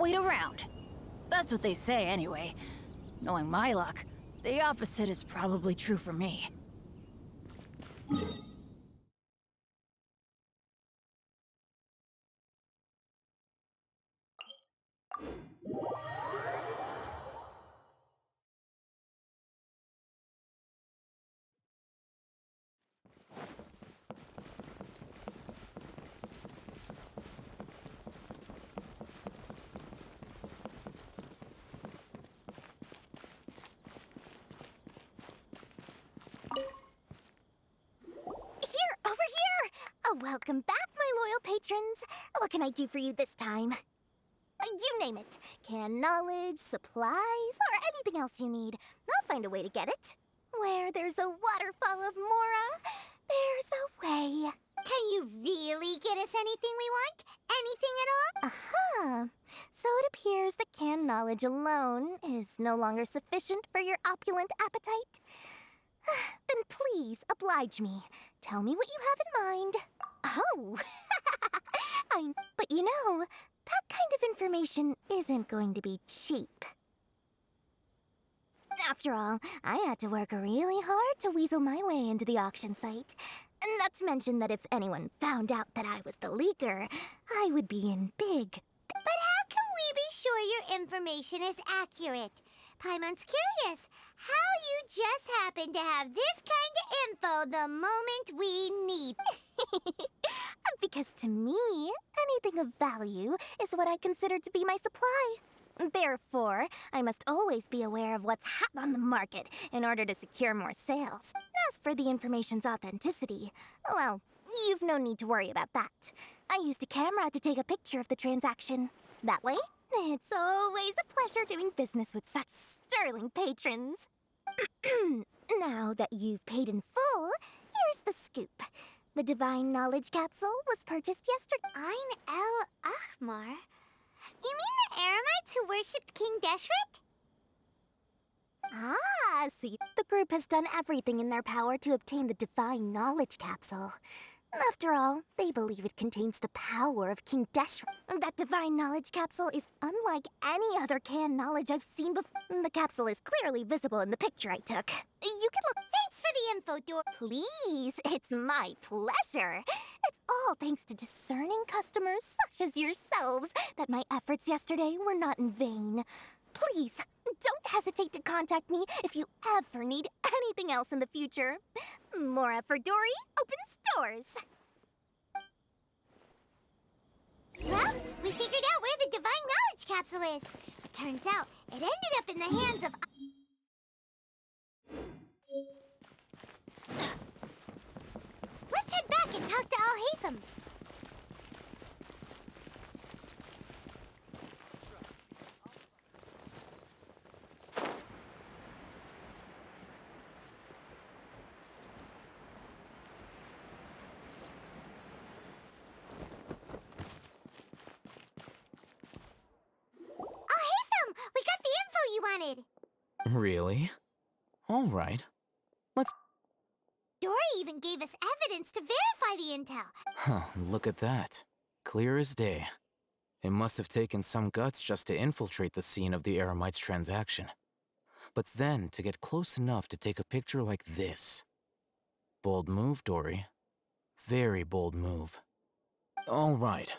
wait around. That's what they say anyway. Knowing my luck, the opposite is probably true for me. Welcome back, my loyal patrons. What can I do for you this time? You name it. Canned knowledge, supplies, or anything else you need. I'll find a way to get it. Where there's a waterfall of Mora, there's a way. Can you really get us anything we want? Anything at all? Uh-huh. So it appears that canned knowledge alone is no longer sufficient for your opulent appetite. Then please oblige me. Tell me what you have in mind. Oh, but you know, that kind of information isn't going to be cheap. After all, I had to work really hard to weasel my way into the auction site. Not to mention that if anyone found out that I was the leaker, I would be in big. But how can we be sure your information is accurate? Paimon's curious how you just happen to have this kind of info the moment we need. Because to me, anything of value is what I consider to be my supply. Therefore, I must always be aware of what's hot on the market in order to secure more sales. As for the information's authenticity, well, you've no need to worry about that. I used a camera to take a picture of the transaction. That way, it's always a pleasure doing business with such sterling patrons. Now that you've paid in full, here's the scoop. The Divine Knowledge Capsule was purchased yesterday. Ein El Ahmar? You mean the Aramites who worshipped King Deshret? Ah, see, the group has done everything in their power to obtain the Divine Knowledge Capsule. After all, they believe it contains the power of King Deshret. That Divine Knowledge Capsule is unlike any other canned knowledge I've seen before. The capsule is clearly visible in the picture I took. You can look. Thanks for the info, Dor. Please, it's my pleasure. It's all thanks to discerning customers such as yourselves that my efforts yesterday were not in vain. Please, don't hesitate to contact me if you ever need anything else in the future. Mora for Dory opens doors. Well, we figured out where the Divine Knowledge Capsule is. It turns out it ended up in the hands of... Let's head back and talk to Al-Haytham. Al-Haytham, we got the info you wanted. Really? All right. Let's... Dory even gave us evidence to verify the intel. Huh, look at that. Clear as day. It must have taken some guts just to infiltrate the scene of the Aramites' transaction. But then to get close enough to take a picture like this. Bold move, Dory. Very bold move. All right.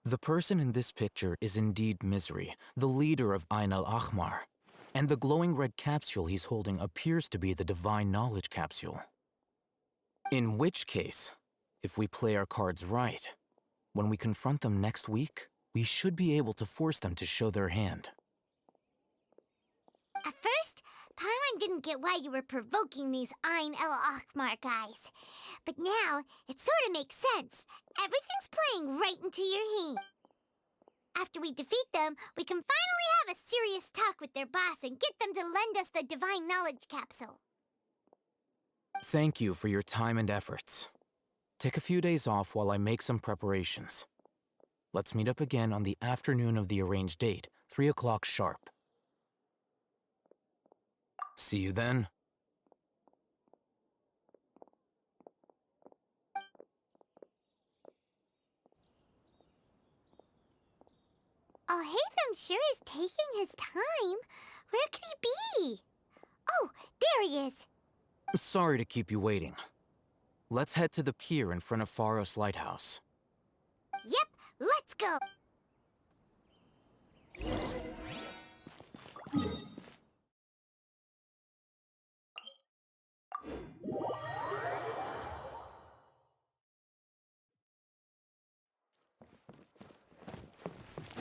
The person in this picture is indeed Misery, the leader of Ein al-Ahmar. And the glowing red capsule he's holding appears to be the Divine Knowledge Capsule. In which case, if we play our cards right, when we confront them next week, we should be able to force them to show their hand. At first, Paimon didn't get why you were provoking these Ein el-Ahmar guys. But now, it sort of makes sense. Everything's playing right into your hand. After we defeat them, we can finally have a serious talk with their boss and get them to lend us the Divine Knowledge Capsule. Thank you for your time and efforts. Take a few days off while I make some preparations. Let's meet up again on the afternoon of the arranged date, 3 o'clock sharp. See you then. Hatham sure is taking his time. Where could he be? Oh, there he is. Sorry to keep you waiting. Let's head to the pier in front of Pharos Lighthouse. Yep, let's go.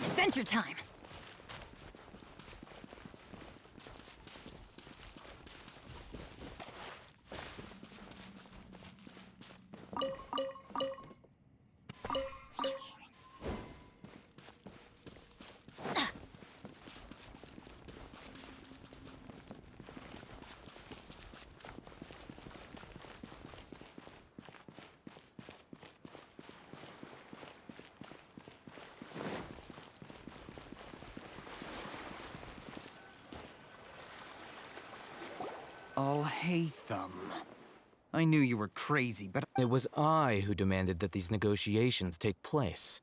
Adventure time! Hatham. I knew you were crazy, but It was I who demanded that these negotiations take place.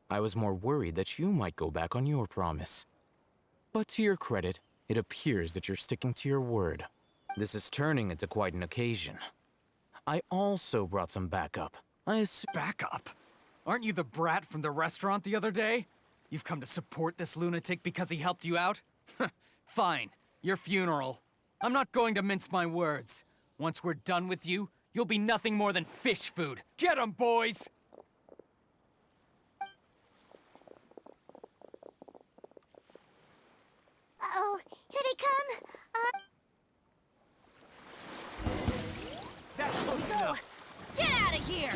I was more worried that you might go back on your promise. But to your credit, it appears that you're sticking to your word. This is turning into quite an occasion. I also brought some backup. backup? Aren't you the brat from the restaurant the other day? You've come to support this lunatic because he helped you out? Fine, your funeral. I'm not going to mince my words. Once we're done with you, you'll be nothing more than fish food. Get 'em, boys! Uh-oh, here they come. That's close enough. Get out of here!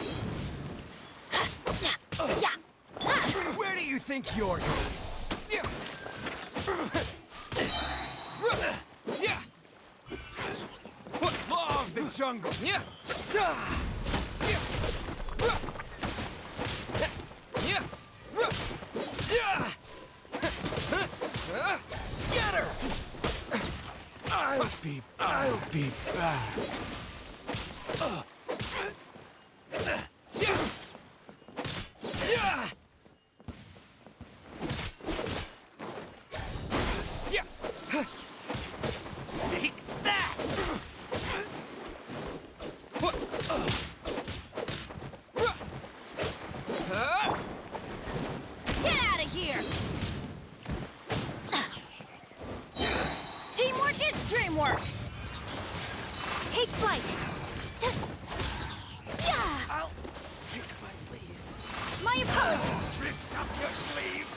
Where do you think you're going? Law of the jungle! Scatter! I'll be back. Take that! Get out of here! Teamwork is dreamwork! Take flight! Yeah! I'll take my leave. My apologies! Tricks up your sleeve.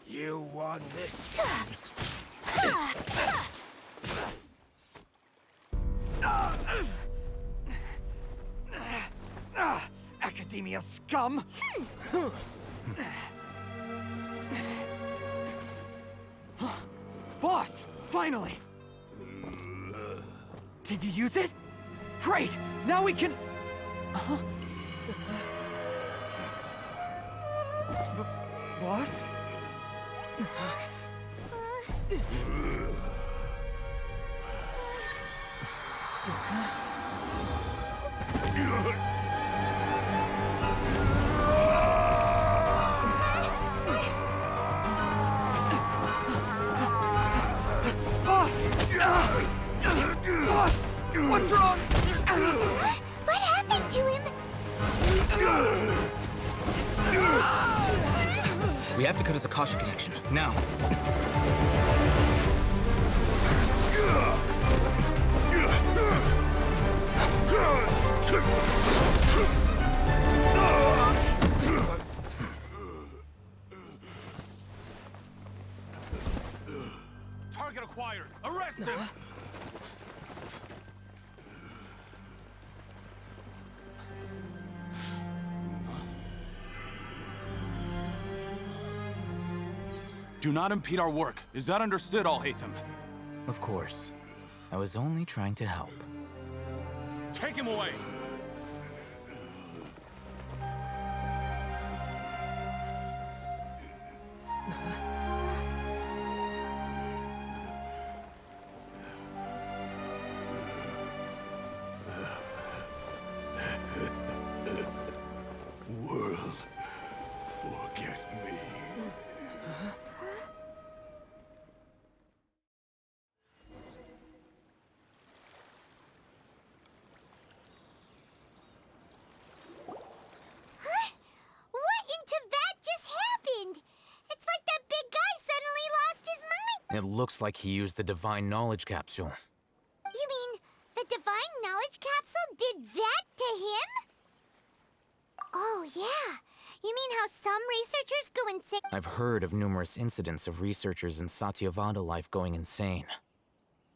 You won this one. Academia scum! Boss! Finally! Did you use it? Great! Now we can... Boss? Boss! What's wrong? What happened to him? We have to cut his Akasha connection, now. Target acquired. Arrest him! Do not impede our work. Is that understood, Al-Haytham? Of course. I was only trying to help. Take him away! World, forget me. What into that just happened? It's like that big guy suddenly lost his mind. It looks like he used the Divine Knowledge Capsule. You mean the Divine Knowledge Capsule did that to him? Oh, yeah. You mean how some researchers go insane? I've heard of numerous incidents of researchers in Satyavada life going insane.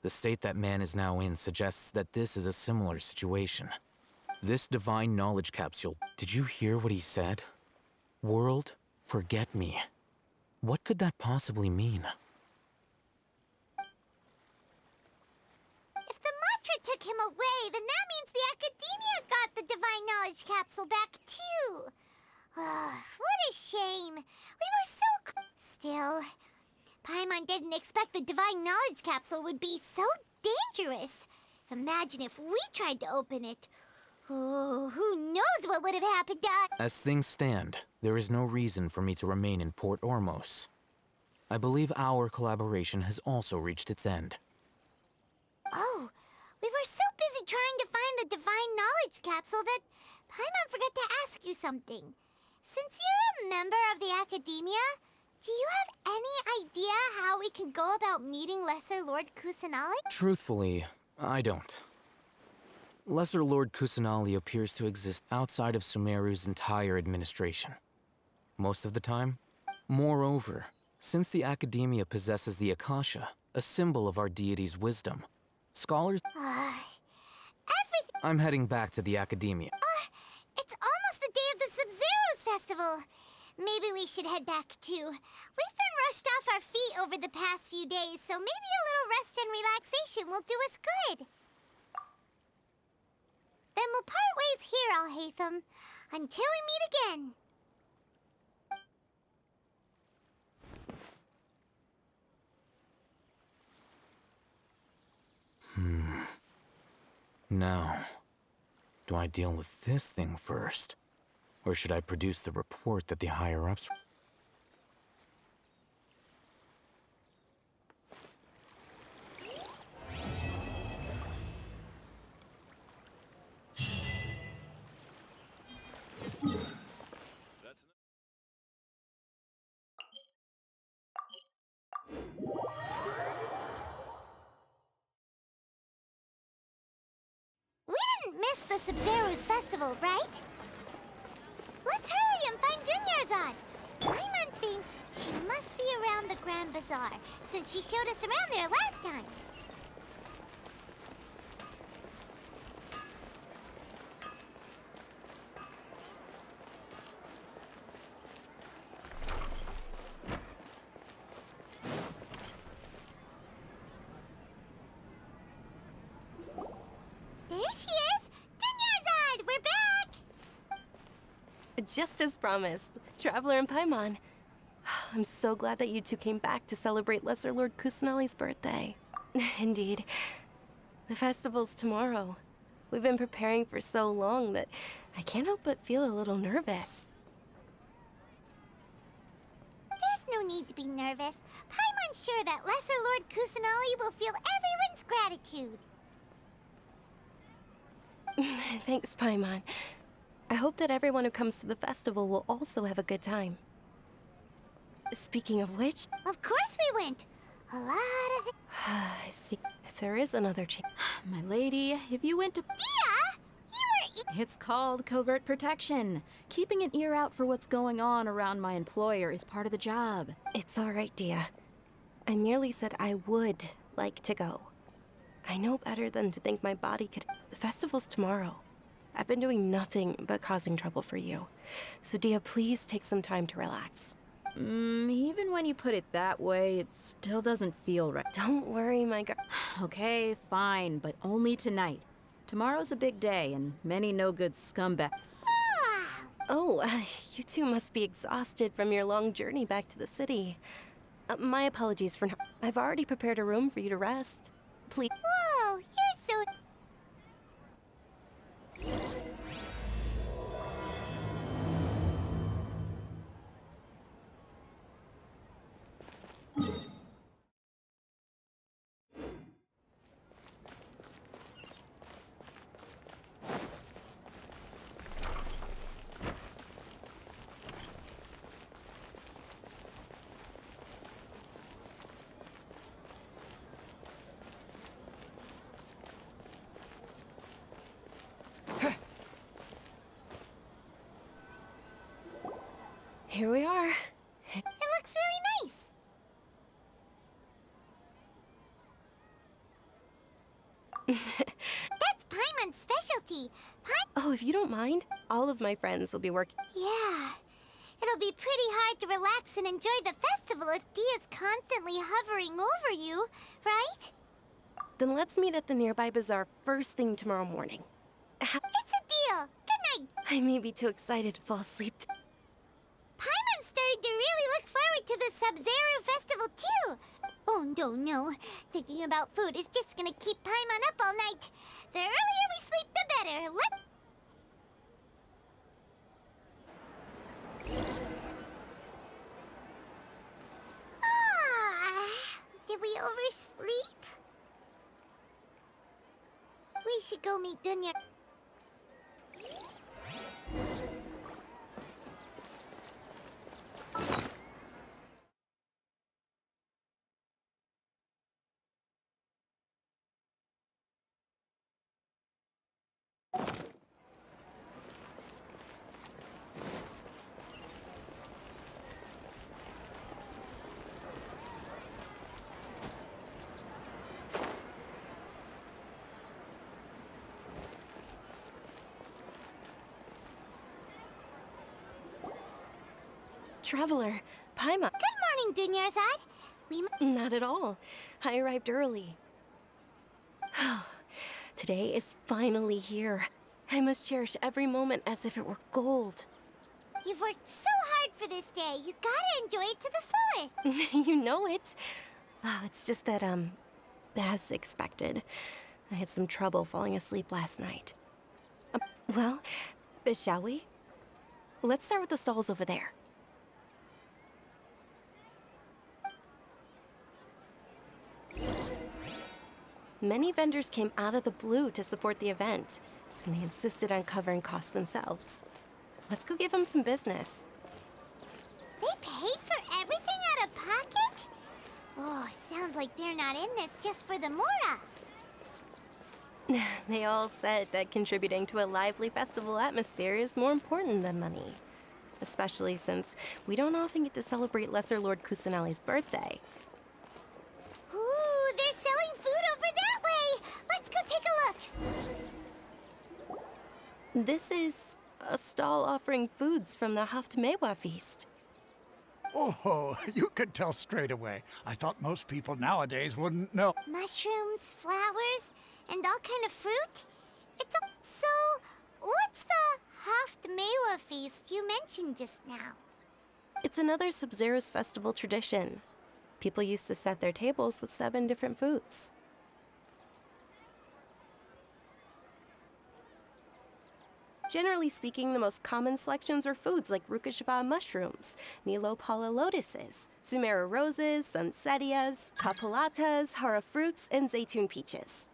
The state that man is now in suggests that this is a similar situation. This Divine Knowledge Capsule, did you hear what he said? World, forget me. What could that possibly mean? If the mantra took him away, then that means the Academia got the Divine Knowledge Capsule back, too. What a shame. We were so Still, Paimon didn't expect the Divine Knowledge Capsule would be so dangerous. Imagine if we tried to open it. Oh, who knows what would have happened to us? As things stand, there is no reason for me to remain in Port Ormos. I believe our collaboration has also reached its end. Oh, we were so busy trying to find the Divine Knowledge Capsule that Paimon forgot to ask you something. Since you're a member of the Academia, do you have any idea how we can go about meeting Lesser Lord Kusanali? Truthfully, I don't. Lesser Lord Kusanali appears to exist outside of Sumeru's entire administration. Most of the time. Moreover, since the Academia possesses the Akasha, a symbol of our deity's wisdom, scholars... Everything... I'm heading back to the Academia. It's almost the day of the Sub-Zero's festival. Maybe we should head back too. We've been rushed off our feet over the past few days, so maybe a little rest and relaxation will do us good. Then we'll part ways here, Alhaitham, until we meet again. Now, do I deal with this thing first? Or should I produce the report that the higher-ups... We didn't miss the Sub-Zero's festival, right? Let's hurry and find Dunyarzad. Paimon thinks she must be around the Grand Bazaar, since she showed us around there last time. There she is! Dunyarzad, we're back! Just as promised, Traveler and Paimon. I'm so glad that you two came back to celebrate Lesser Lord Kusanali's birthday. Indeed. The festival's tomorrow. We've been preparing for so long that I can't help but feel a little nervous. There's no need to be nervous. Paimon's sure that Lesser Lord Kusanali will feel everyone's gratitude. Thanks, Paimon. I hope that everyone who comes to the festival will also have a good time. Speaking of which... Of course we went. A lot of... I see. If there is another chance... My lady, if you went to... Dia! You were... It's called covert protection. Keeping an ear out for what's going on around my employer is part of the job. It's all right, Dia. I merely said I would like to go. I know better than to think my body could... The festival's tomorrow. I've been doing nothing but causing trouble for you. So, Dia, please take some time to relax. Even when you put it that way, it still doesn't feel right. Don't worry, my girl. Okay, fine, but only tonight. Tomorrow's a big day, and many no-good scumbags. Oh, you two must be exhausted from your long journey back to the city. My apologies for... I've already prepared a room for you to rest. Please... Whoa, you're so... here we are. It looks really nice. That's Paimon's specialty. Oh, if you don't mind, all of my friends will be working. Yeah. It'll be pretty hard to relax and enjoy the festival if Dia's constantly hovering over you, right? Then let's meet at the nearby bazaar first thing tomorrow morning. It's a deal. Good night. I may be too excited to fall asleep. Paimon's starting to really look forward to the Sub-Zero festival too. Oh, no. Thinking about food is just gonna keep Paimon up all night. The earlier we sleep, the better. Did we oversleep? We should go meet Dunya. Traveler, Paimon. Good morning, Dunyarzad. Not at all. I arrived early. Today is finally here. I must cherish every moment as if it were gold. You've worked so hard for this day. You gotta enjoy it to the fullest. You know it. Oh, it's just that, as expected, I had some trouble falling asleep last night. Well, shall we? Let's start with the stalls over there. Many vendors came out of the blue to support the event, and they insisted on covering costs themselves. Let's go give them some business. They paid for everything out of pocket? Oh, sounds like they're not in this just for the Mora. They all said that contributing to a lively festival atmosphere is more important than money. Especially since we don't often get to celebrate Lesser Lord Kusanali's birthday. Ooh, they're selling food over that way! Let's go take a look! This is a stall offering foods from the Haftmewa feast. Oh, you could tell straight away. I thought most people nowadays wouldn't know. Mushrooms, flowers, and all kind of fruit? So, what's the Haftmewa feast you mentioned just now? It's another Sub-Zero's festival tradition. People used to set their tables with 7 different foods. Generally speaking, the most common selections were foods like Rukashva mushrooms, Nilopala lotuses, Sumera roses, Sunsetias, Papalatas, Hara fruits, and Zaytun peaches.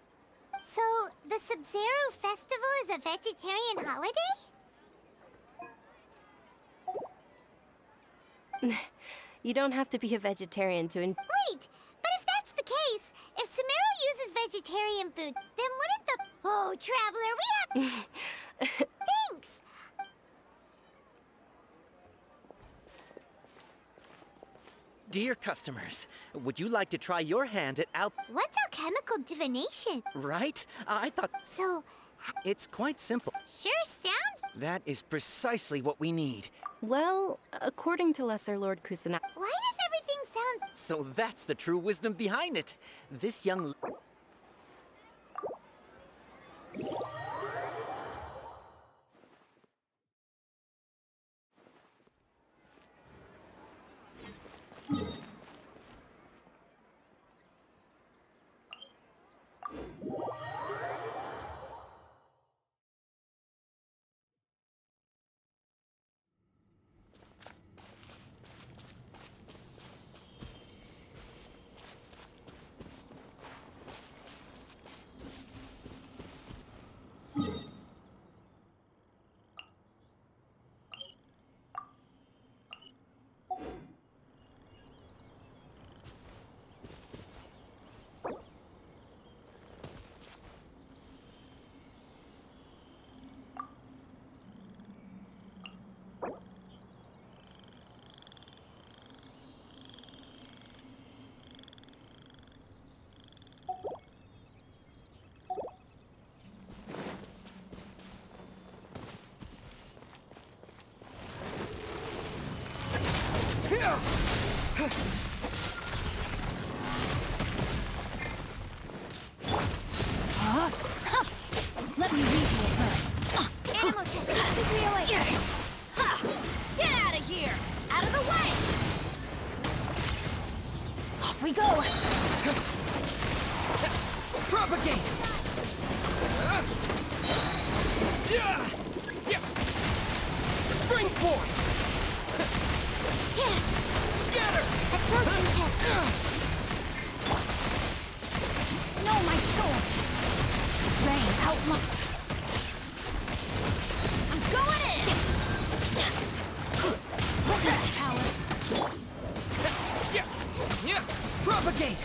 So, the Sub-Zero festival is a vegetarian holiday? You don't have to be a vegetarian to Wait, but if that's the case, if Sumero uses vegetarian food, then wouldn't the... Oh, Traveler, we have... Thanks! Dear customers, would you like to try your hand at What's alchemical divination? Right? I thought... So... It's quite simple. Sure sounds... That is precisely what we need. Well, according to Lesser Lord Kusanali... Why does everything sound... So that's the true wisdom behind it. This young... Let me read you a verse. Animal test 6308. Get out of here! Out of the way! Off we go! Propagate! Spring forth! Scatter! Absorption test. No, my sword! Rain out my... I'm going in! Witness power! Propagate!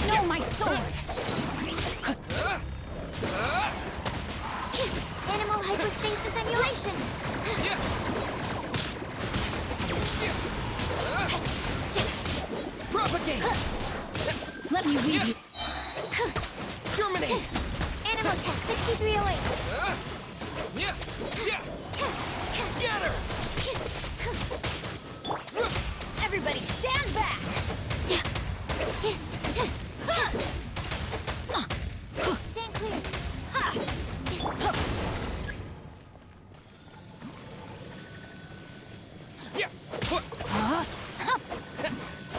No, my sword! Animal hypostasis emulation. Propagate! Let me read you. Germinate! Animal test 6308. Scatter! Everybody stand back! Stand clear.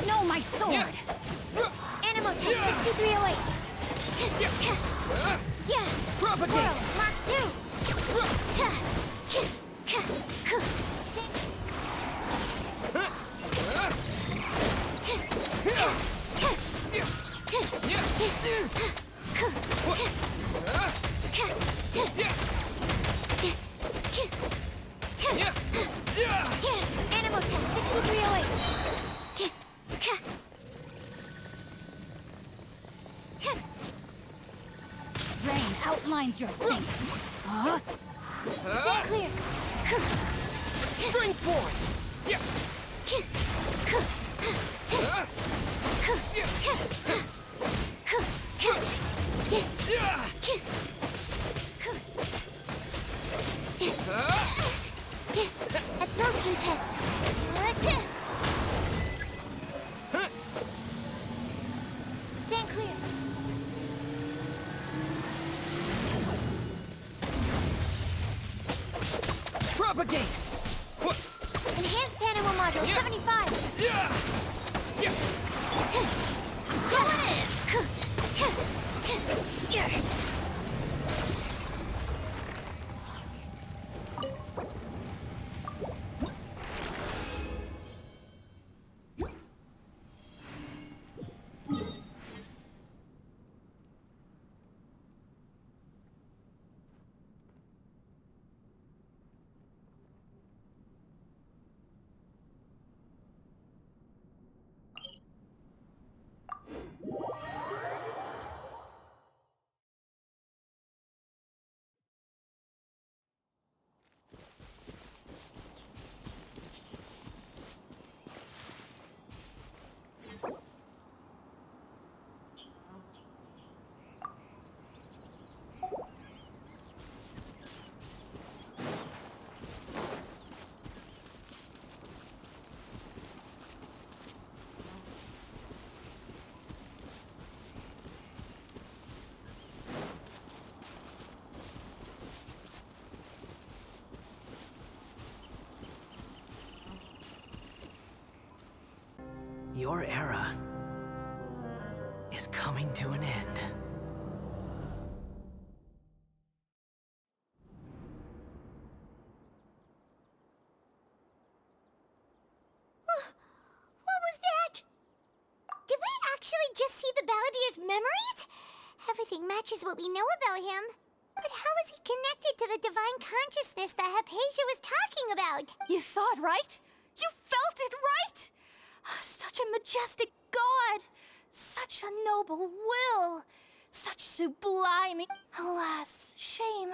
No, my sword! Animal test 6308. Yeah. Propagate! Mark 2. Animal test 6308. Rain outlines your fate. Stand clear. Spring forth! Absorption test. Stand clear. Propagate! Enhanced animal module 75. Going in! Your era is coming to an end. What was that? Did we actually just see the Balladier's memories? Everything matches what we know about him. But how is he connected to the divine consciousness that Hypatia was talking about? You saw it, right? You felt it, right? Such a majestic god! Such a noble will! Such sublime... Alas, shame.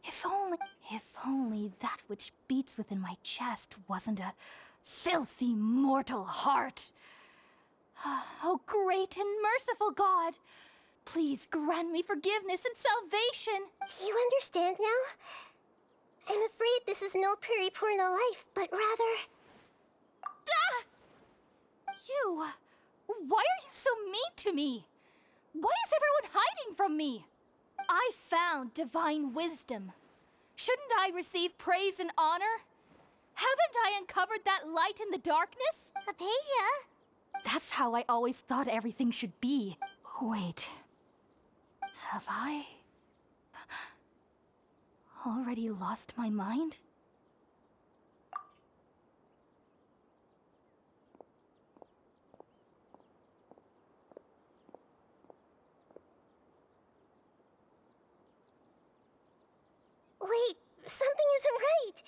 If only that which beats within my chest wasn't a filthy mortal heart. Oh, great and merciful God! Please grant me forgiveness and salvation! Do you understand now? I'm afraid this is no Purna life, but rather... Ah! You... Why are you so mean to me? Why is everyone hiding from me? I found divine wisdom. Shouldn't I receive praise and honor? Haven't I uncovered that light in the darkness? Hypatia? That's how I always thought everything should be. Wait. Have I... already lost my mind? Wait, something isn't right.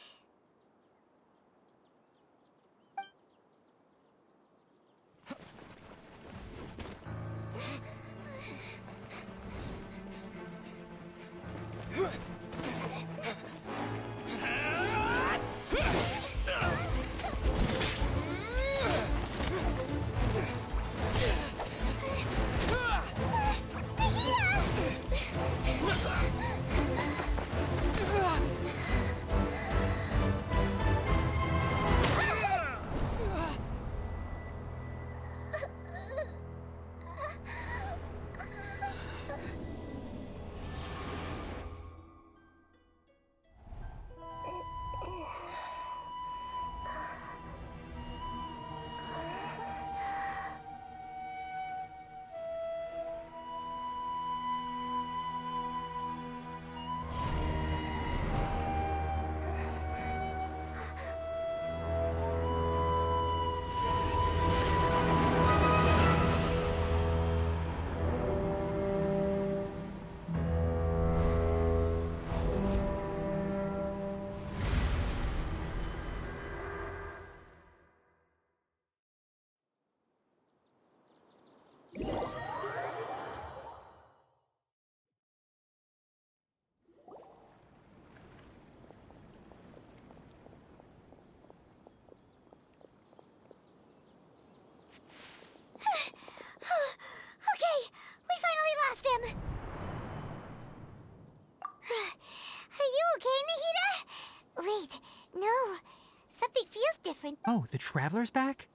Oh, the Traveler's back?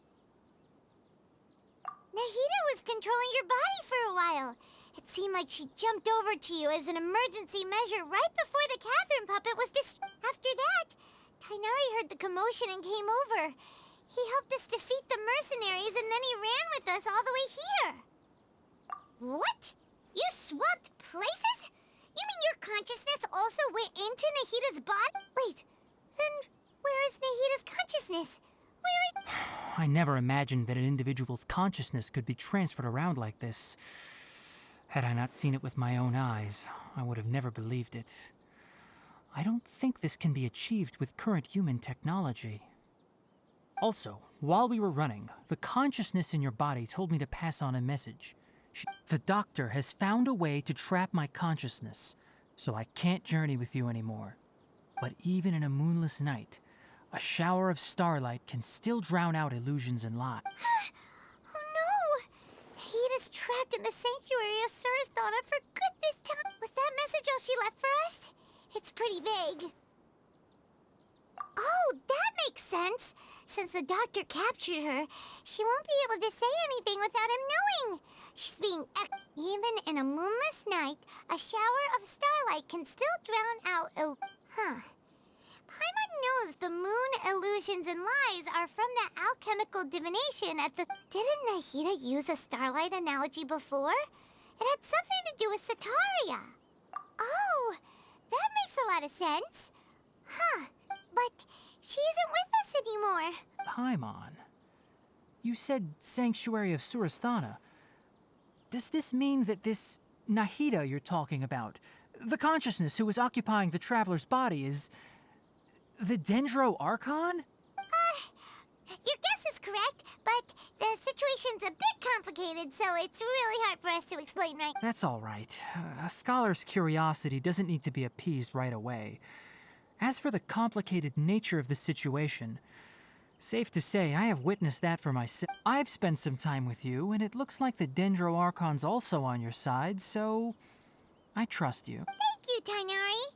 Nahida was controlling your body for a while. It seemed like she jumped over to you as an emergency measure right before the Catherine puppet was After that, Tainari heard the commotion and came over. He helped us defeat the mercenaries and then he ran with us all the way here. What? You swapped places? You mean your consciousness also went into Nahida's body? Wait, then where is Nahida's consciousness? I never imagined that an individual's consciousness could be transferred around like this. Had I not seen it with my own eyes, I would have never believed it. I don't think this can be achieved with current human technology. Also, while we were running, the consciousness in your body told me to pass on a message. The doctor has found a way to trap my consciousness, so I can't journey with you anymore. But even in a moonless night, a shower of starlight can still drown out illusions and lies. Oh no! Nahida's trapped in the sanctuary of Surasthana for good this time. Was that message all she left for us? It's pretty vague. Oh, that makes sense. Since the doctor captured her, she won't be able to say anything without him knowing. She's being even in a moonless night, a shower of starlight can still drown out Paimon knows the moon illusions and lies are from the alchemical divination at the... Didn't Nahida use a starlight analogy before? It had something to do with Sataria. Oh, that makes a lot of sense. Huh, but she isn't with us anymore. Paimon, you said Sanctuary of Surasthana. Does this mean that this Nahida you're talking about, the consciousness who is occupying the traveler's body, is the Dendro Archon? Your guess is correct, but the situation's a bit complicated, so it's really hard for us to explain right. That's all right. A scholar's curiosity doesn't need to be appeased right away. As for the complicated nature of the situation, safe to say I have witnessed that for myself. I've spent some time with you, and it looks like the Dendro Archon's also on your side, so I trust you. Thank you, Tainari.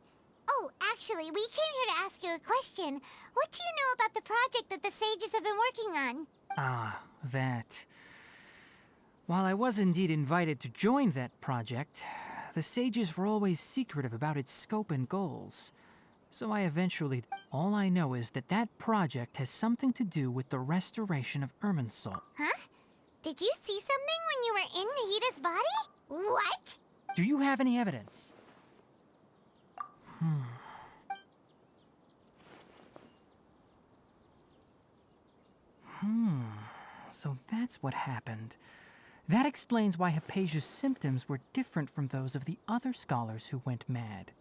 Oh, actually, we came here to ask you a question. What do you know about the project that the sages have been working on? Ah, that. While I was indeed invited to join that project, the sages were always secretive about its scope and goals. So I eventually... All I know is that that project has something to do with the restoration of Irminsul. Huh? Did you see something when you were in Nahida's body? What? Do you have any evidence? So that's what happened. That explains why Hypatia's symptoms were different from those of the other scholars who went mad.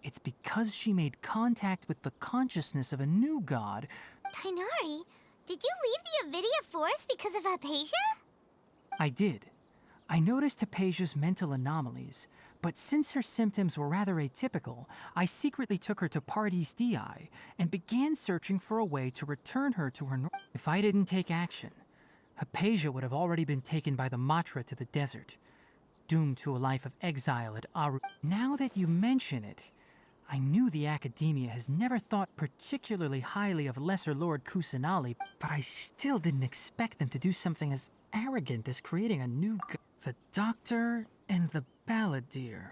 It's because she made contact with the consciousness of a new god. Tainari, did you leave the Avidia Forest because of Hypatia? I did. I noticed Hypatia's mental anomalies, but since her symptoms were rather atypical, I secretly took her to Pardis Dii and began searching for a way to return her to her If I didn't take action, Hypatia would have already been taken by the Matra to the desert, doomed to a life of exile at AORUS. Now that you mention it, I knew the Academia has never thought particularly highly of Lesser Lord Kusanali, but I still didn't expect them to do something as arrogant as creating a new the Doctor and the Balladeer.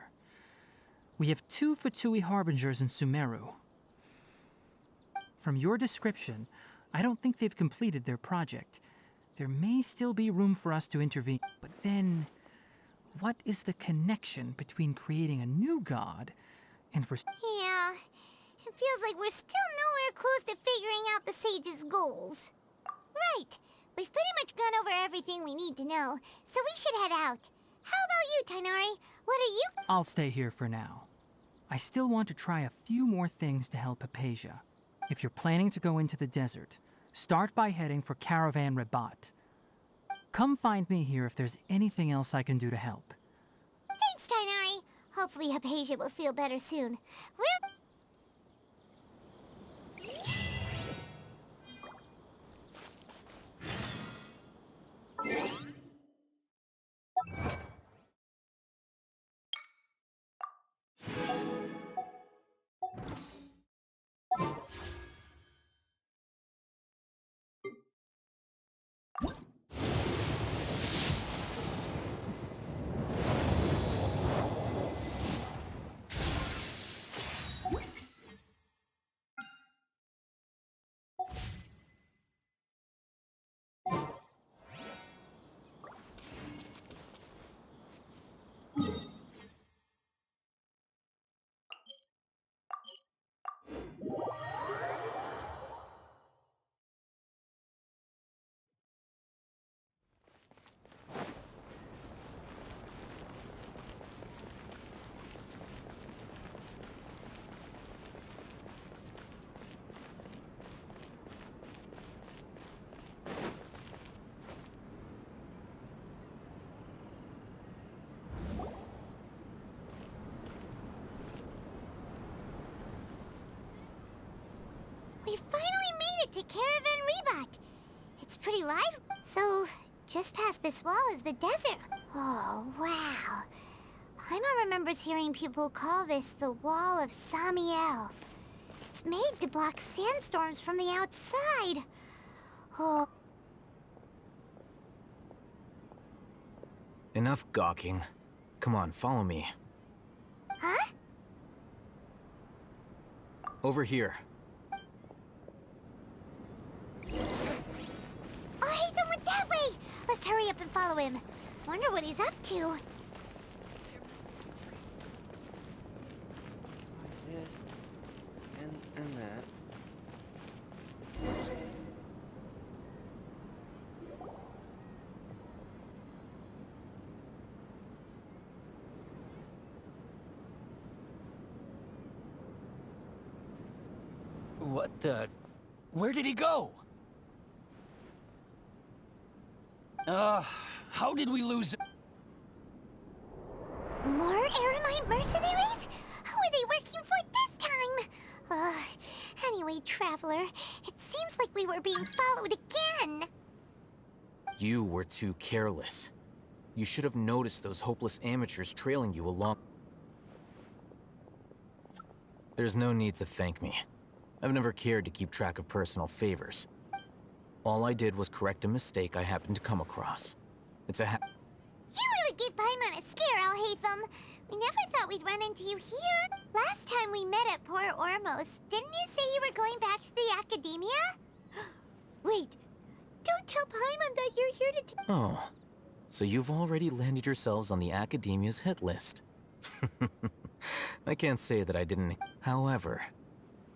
We have 2 Fatui Harbingers in Sumeru. From your description, I don't think they've completed their project. There may still be room for us to intervene, but then, what is the connection between creating a new god and Yeah, it feels like we're still nowhere close to figuring out the sage's goals. Right, we've pretty much gone over everything we need to know, so we should head out. How about you, Tainari? What are you... I'll stay here for now. I still want to try a few more things to help Hypatia. If you're planning to go into the desert, start by heading for Caravan Rabat. Come find me here if there's anything else I can do to help. Thanks, Tainari. Hopefully Hypatia will feel better soon. We finally made it to Caravan Rabat. It's pretty live. So, just past this wall is the desert. Oh, wow. Paimon remembers hearing people call this the Wall of Samiel. It's made to block sandstorms from the outside. Oh. Enough gawking. Come on, follow me. Huh? Over here. hurry up and follow him. Wonder what he's up to. This and that. What the? Where did he go? How did we lose? More Aramite mercenaries? Who are they working for this time? Anyway, Traveler, it seems like we were being followed again. You were too careless. You should have noticed those hopeless amateurs trailing you along. There's no need to thank me. I've never cared to keep track of personal favors. All I did was correct a mistake I happened to come across. It's a You really gave Paimon a scare, Alhaitham. We never thought we'd run into you here. Last time we met at Port Ormos, didn't you say you were going back to the academia? Wait, don't tell Paimon that you're here to Oh, so you've already landed yourselves on the academia's hit list. I can't say that I didn't. However,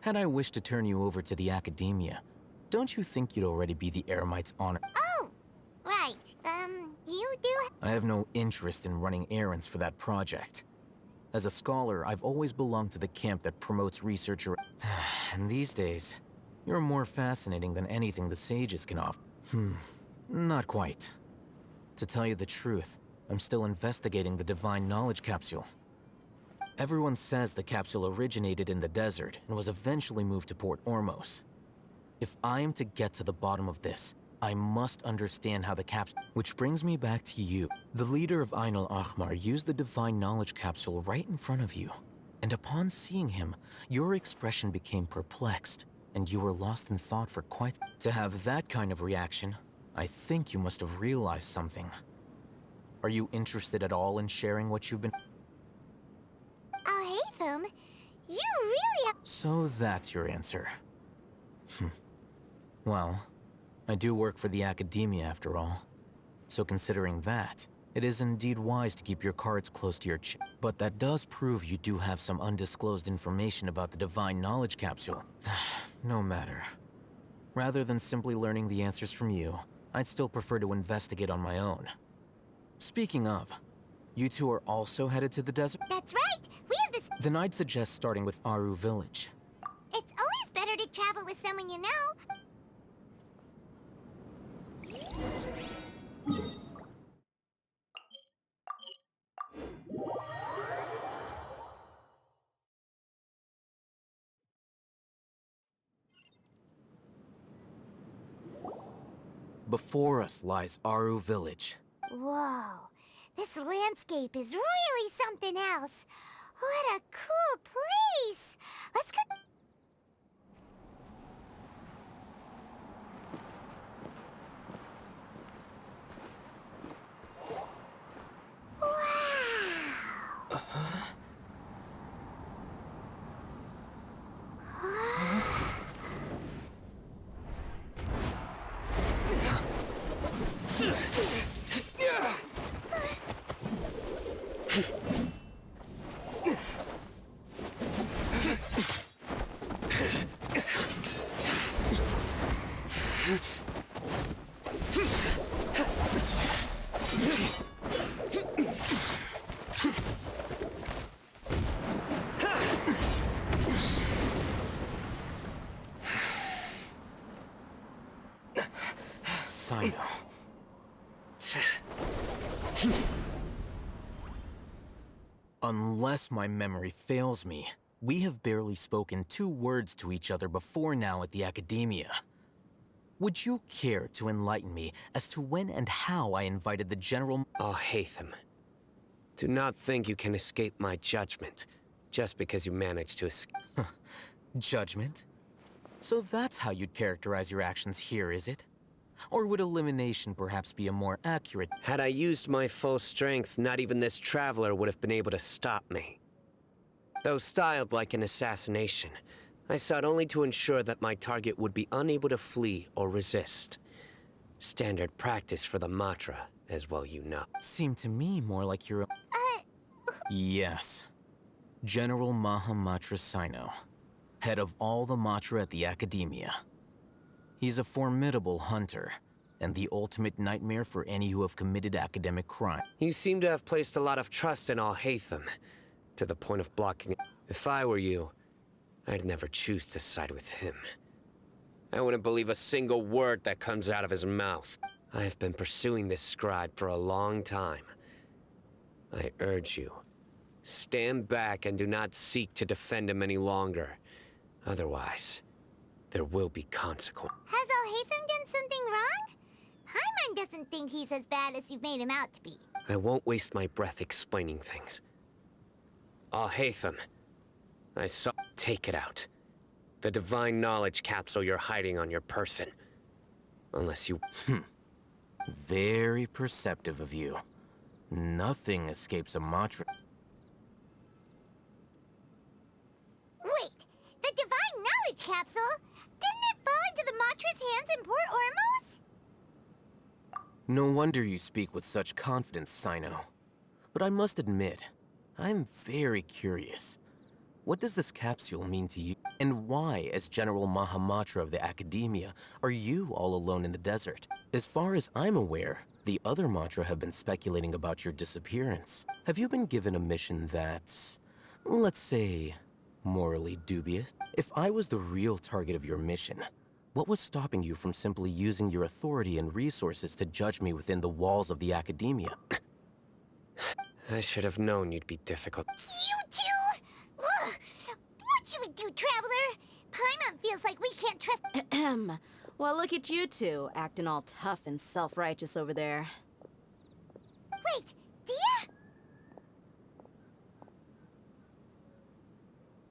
had I wished to turn you over to the academia, don't you think you'd already be the Aramite's honor? Oh, right. You do. I have no interest in running errands for that project. As a scholar, I've always belonged to the camp that promotes research. And these days, you're more fascinating than anything the sages can offer. Not quite. To tell you the truth, I'm still investigating the Divine Knowledge Capsule. Everyone says the capsule originated in the desert and was eventually moved to Port Ormos. If I am to get to the bottom of this, I must understand how the capsule... Which brings me back to you. The leader of Ain al-Ahmar used the Divine Knowledge Capsule right in front of you. And upon seeing him, your expression became perplexed, and you were lost in thought for quite... To have that kind of reaction, I think you must have realized something. Are you interested at all in sharing what you've been... Alhaitham, you really have... So that's your answer. Well, I do work for the academia after all. So considering that, it is indeed wise to keep your cards close to your chest. But that does prove you do have some undisclosed information about the Divine Knowledge Capsule. No matter. Rather than simply learning the answers from you, I'd still prefer to investigate on my own. Speaking of, you two are also headed to the desert? That's right! We have this... Then I'd suggest starting with Aru Village. It's always better to travel with someone you know. Before us lies Aru Village. Whoa, this landscape is really something else. What a cool place! Let's go... Sino. Unless my memory fails me, we have barely spoken 2 words to each other before now at the academia. Would you care to enlighten me as to when and how I invited the General... Alhaitham, do not think you can escape my judgment just because you managed to escape. Judgment? So that's how you'd characterize your actions here, is it? Or would elimination perhaps be a more accurate... Had I used my full strength, not even this traveler would have been able to stop me. Though styled like an assassination, I sought only to ensure that my target would be unable to flee or resist. Standard practice for the Matra, as well you know. Seemed to me more like you're Yes. General Mahamatra Sino, head of all the Matra at the Academia. He's a formidable hunter, and the ultimate nightmare for any who have committed academic crime. You seem to have placed a lot of trust in Al-Haytham, to the point of blocking it. If I were you, I'd never choose to side with him. I wouldn't believe a single word that comes out of his mouth. I have been pursuing this scribe for a long time. I urge you, stand back and do not seek to defend him any longer. Otherwise, there will be consequences. Has Al-Haytham done something wrong? Paimon doesn't think he's as bad as you've made him out to be. I won't waste my breath explaining things. Al-Haytham, I saw... Take it out. The divine knowledge capsule you're hiding on your person. Unless you... Very perceptive of you. Nothing escapes a Matra. Wait, the divine knowledge capsule? Didn't it fall into the Matra's hands in Port Ormos? No wonder you speak with such confidence, Sino. But I must admit, I'm very curious. What does this capsule mean to you? And why, as General Mahamatra of the Academia, are you all alone in the desert? As far as I'm aware, the other Matra have been speculating about your disappearance. Have you been given a mission that's, let's say, morally dubious? If I was the real target of your mission, what was stopping you from simply using your authority and resources to judge me within the walls of the Academia? I should have known you'd be difficult. You two! Ugh! What should we do, Traveler? Paimon feels like we can't trust... Ahem. Well, look at you two, acting all tough and self-righteous over there. Wait, Dia?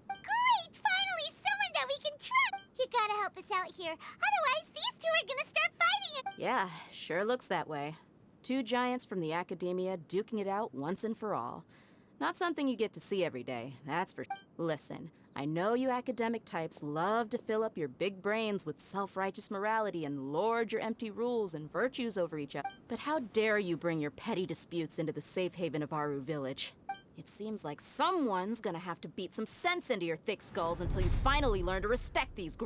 Great! Finally, someone that we can trust! You gotta help us out here. Otherwise, these two are gonna start fighting it! Yeah, sure looks that way. Two giants from the Academia duking it out once and for all. Not something you get to see every day, that's for... Listen, I know you academic types love to fill up your big brains with self-righteous morality and lord your empty rules and virtues over each other. But how dare you bring your petty disputes into the safe haven of Aru Village? It seems like someone's gonna have to beat some sense into your thick skulls until you finally learn to respect these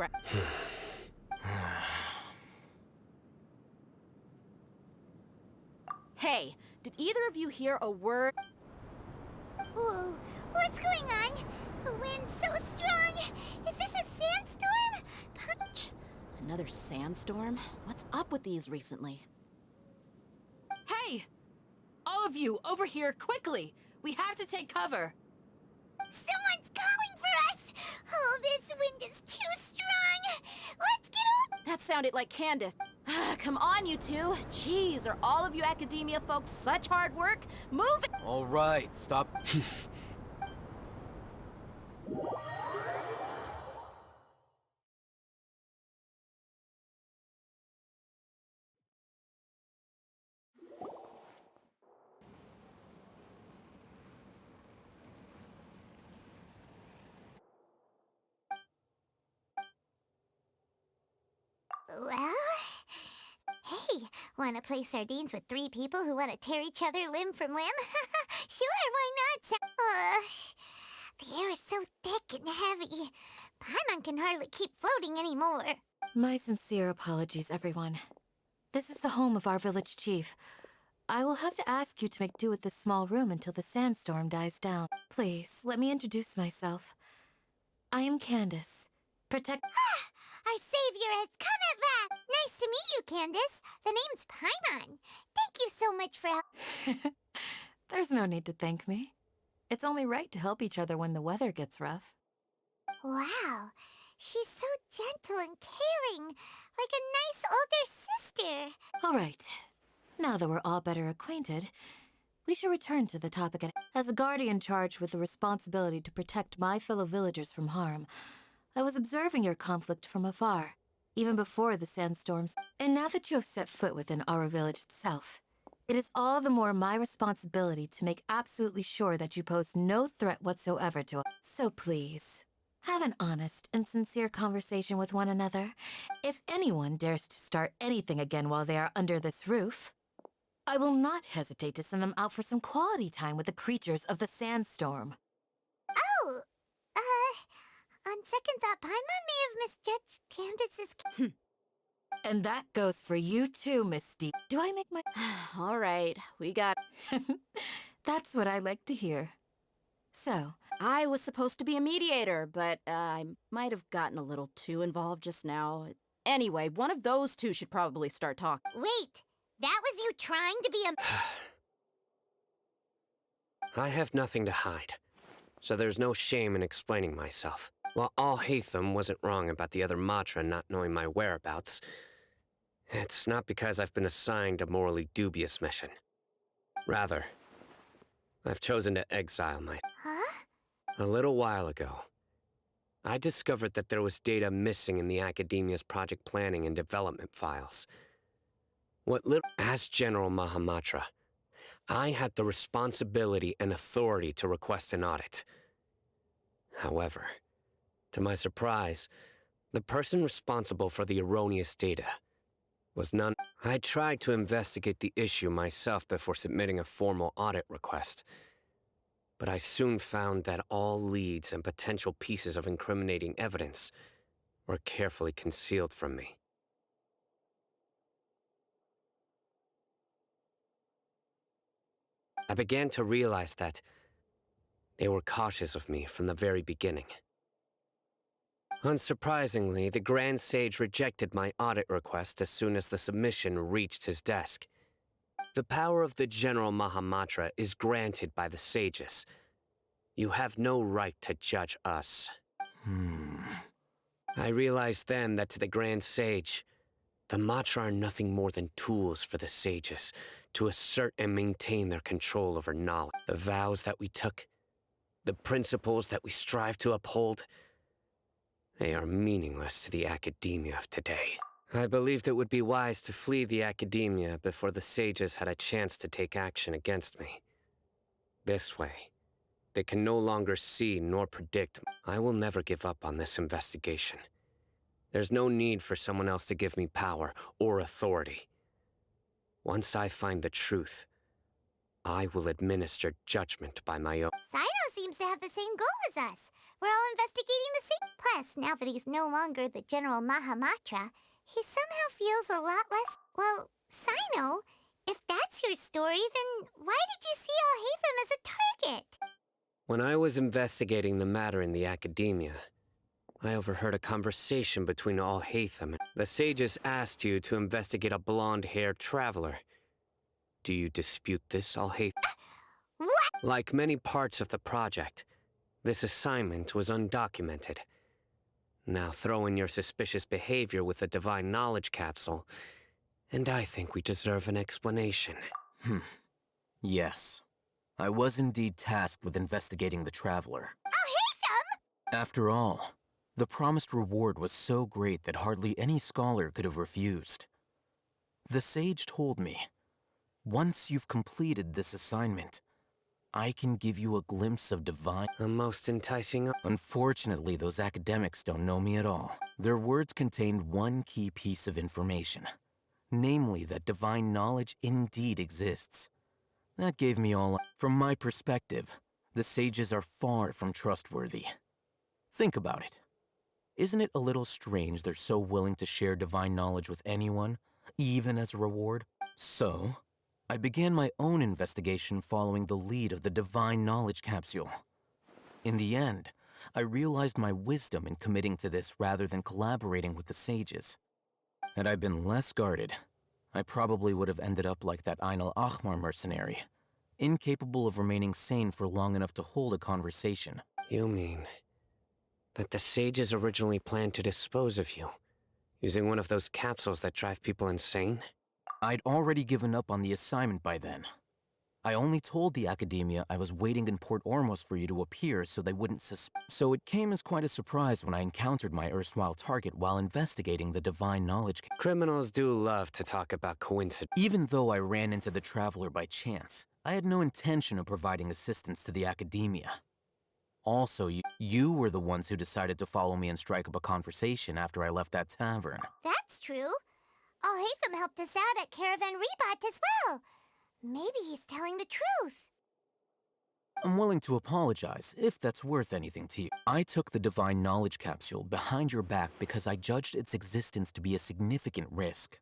Hey, did either of you hear a word? Whoa, what's going on? The wind's so strong! Is this a sandstorm? Punch! Another sandstorm? What's up with these recently? Hey! All of you, over here, quickly! We have to take cover! Someone's calling for us! Oh, this wind is too strong! Let's get up! That sounded like Candace. Come on, you two. Jeez, are all of you Academia folks such hard work? Move it! All right, stop. Well... Hey, wanna play sardines with three people who wanna tear each other limb from limb? Sure, why not? The air is so thick and heavy. Paimon can hardly keep floating anymore. My sincere apologies, everyone. This is the home of our village chief. I will have to ask you to make do with this small room until the sandstorm dies down. Please, let me introduce myself. I am Candace. Protect... Our savior has come at last! Nice to meet you, Candace. The name's Paimon. Thank you so much for help. There's no need to thank me. It's only right to help each other when the weather gets rough. Wow, she's so gentle and caring, like a nice older sister. All right. Now that we're all better acquainted, we should return to the topic at... As a guardian charged with the responsibility to protect my fellow villagers from harm, I was observing your conflict from afar, even before the sandstorms. And now that you have set foot within our village itself, it is all the more my responsibility to make absolutely sure that you pose no threat whatsoever to us. So please, Have an honest and sincere conversation with one another. If anyone dares to start anything again while they are under this roof, I will not hesitate to send them out for some quality time with the creatures of the sandstorm. Oh, on second thought, Paimon may have misjudged Candace's... And that goes for you too, Misty. Do I make my... All right, we got... That's what I like to hear. So... I was supposed to be a mediator, but I might have gotten a little too involved just now. Anyway, one of those two should probably start talking. Wait, that was you trying to be a... I have nothing to hide, so there's no shame in explaining myself. While Al-Haytham wasn't wrong about the other Matra not knowing my whereabouts, it's not because I've been assigned a morally dubious mission. Rather, I've chosen to exile myself. Huh? A little while ago, I discovered that there was data missing in the Academia's project planning and development files. As General Mahamatra, I had the responsibility and authority to request an audit. However, to my surprise, the person responsible for the erroneous data was none. I tried to investigate the issue myself before submitting a formal audit request. But I soon found that all leads and potential pieces of incriminating evidence were carefully concealed from me. I began to realize that they were cautious of me from the very beginning. Unsurprisingly, the Grand Sage rejected my audit request as soon as the submission reached his desk. The power of the General Mahamatra is granted by the sages. You have no right to judge us. I realized then that to the Grand Sage, the Matra are nothing more than tools for the sages to assert and maintain their control over knowledge. The vows that we took, the principles that we strive to uphold, they are meaningless to the academia of today. I believed it would be wise to flee the academia before the sages had a chance to take action against me. This way, they can no longer see nor predict. I will never give up on this investigation. There's no need for someone else to give me power or authority. Once I find the truth, I will administer judgment by my own. Sino seems to have the same goal as us. We're all investigating the same... Plus, now that he's no longer the General Mahamatra, he somehow feels a lot less... Well, Sino, if that's your story, then why did you see Al-Haytham as a target? When I was investigating the matter in the academia, I overheard a conversation between Al-Haytham. The sages asked you to investigate a blonde-haired traveler. Do you dispute this, Al-Haytham? What? Like many parts of the project, this assignment was undocumented. Now throw in your suspicious behavior with the Divine Knowledge Capsule, and I think we deserve an explanation. Yes. I was indeed tasked with investigating the Traveler. Al-Haytham! After all, the promised reward was so great that hardly any scholar could have refused. The sage told me, once you've completed this assignment, I can give you a glimpse of divine... A most enticing... Unfortunately, those academics don't know me at all. Their words contained one key piece of information, namely that divine knowledge indeed exists. That gave me all... From my perspective, the sages are far from trustworthy. Think about it. Isn't it a little strange they're so willing to share divine knowledge with anyone, even as a reward? So, I began my own investigation following the lead of the Divine Knowledge Capsule. In the end, I realized my wisdom in committing to this rather than collaborating with the sages. Had I been less guarded, I probably would have ended up like that Ain al-Ahmar mercenary, incapable of remaining sane for long enough to hold a conversation. You mean that the sages originally planned to dispose of you, using one of those capsules that drive people insane? I'd already given up on the assignment by then. I only told the academia I was waiting in Port Ormos for you to appear so they wouldn't So it came as quite a surprise when I encountered my erstwhile target while investigating the Divine Knowledge. Criminals do love to talk about coincidence. Even though I ran into the Traveler by chance, I had no intention of providing assistance to the academia. Also, you were the ones who decided to follow me and strike up a conversation after I left that tavern. That's true. Alhaitham helped us out at Caravan Rebot as well. Maybe he's telling the truth. I'm willing to apologize, if that's worth anything to you. I took the Divine Knowledge Capsule behind your back because I judged its existence to be a significant risk.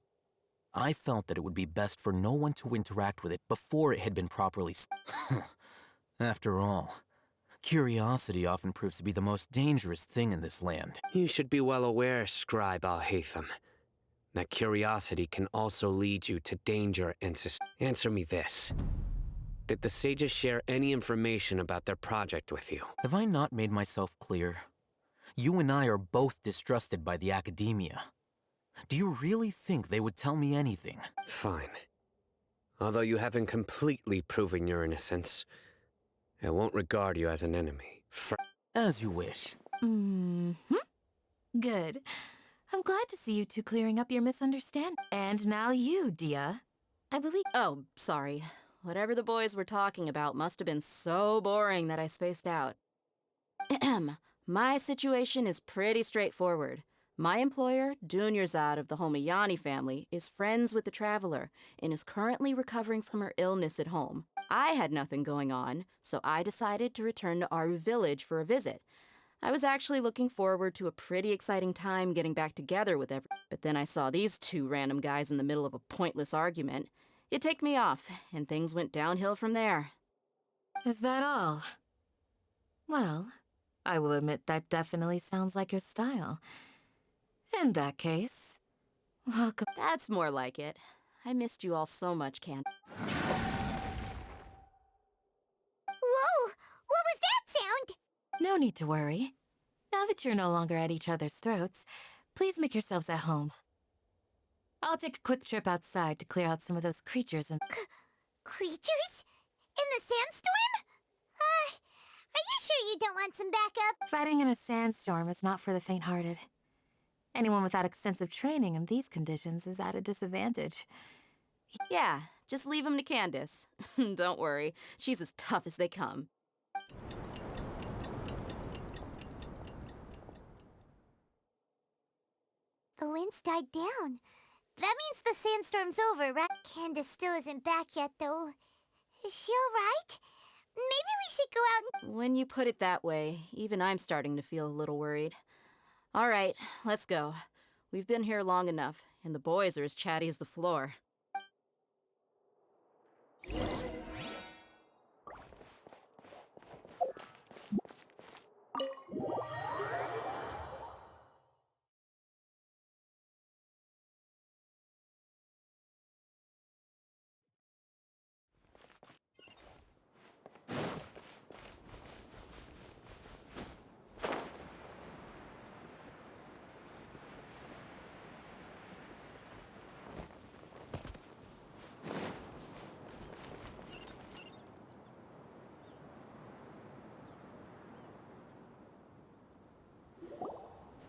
I felt that it would be best for no one to interact with it before it had been properly After all, curiosity often proves to be the most dangerous thing in this land. You should be well aware, Scribe Alhaitham, that curiosity can also lead you to danger and Answer me this. Did the sages share any information about their project with you? Have I not made myself clear? You and I are both distrusted by the academia. Do you really think they would tell me anything? Fine. Although you haven't completely proven your innocence, I won't regard you as an enemy. As you wish. Good. I'm glad to see you two clearing up your misunderstanding. And now you, Dia. I believe— Oh, sorry. Whatever the boys were talking about must have been so boring that I spaced out. My situation is pretty straightforward. My employer, Dunyarzad of the Homayani family, is friends with the Traveler and is currently recovering from her illness at home. I had nothing going on, so I decided to return to Aru Village for a visit. I was actually looking forward to a pretty exciting time getting back together with everyone. But then I saw these two random guys in the middle of a pointless argument. It ticked me off, and things went downhill from there. Is that all? Well, I will admit that definitely sounds like your style. In that case, welcome. That's more like it. I missed you all so much, Candy. Whoa! What was that sound? No need to worry. Now that you're no longer at each other's throats, please make yourselves at home. I'll take a quick trip outside to clear out some of those creatures and— Creatures? In the sandstorm? Are you sure you don't want some backup? Fighting in a sandstorm is not for the faint-hearted. Anyone without extensive training in these conditions is at a disadvantage. Yeah, just leave him to Candace. Don't worry, she's as tough as they come. The wind's died down. That means the sandstorm's over, right? Candace still isn't back yet, though. Is she alright? Maybe we should go out and— When you put it that way, even I'm starting to feel a little worried. All right, let's go. We've been here long enough, and the boys are as chatty as the floor.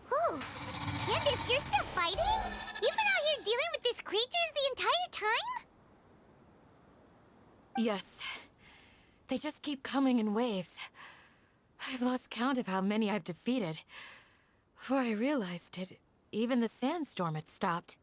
Whoa! Candace, you're still fighting? You've been out here dealing with these creatures the entire time? Yes. They just keep coming in waves. I've lost count of how many I've defeated. Before I realized it, even the sandstorm had stopped.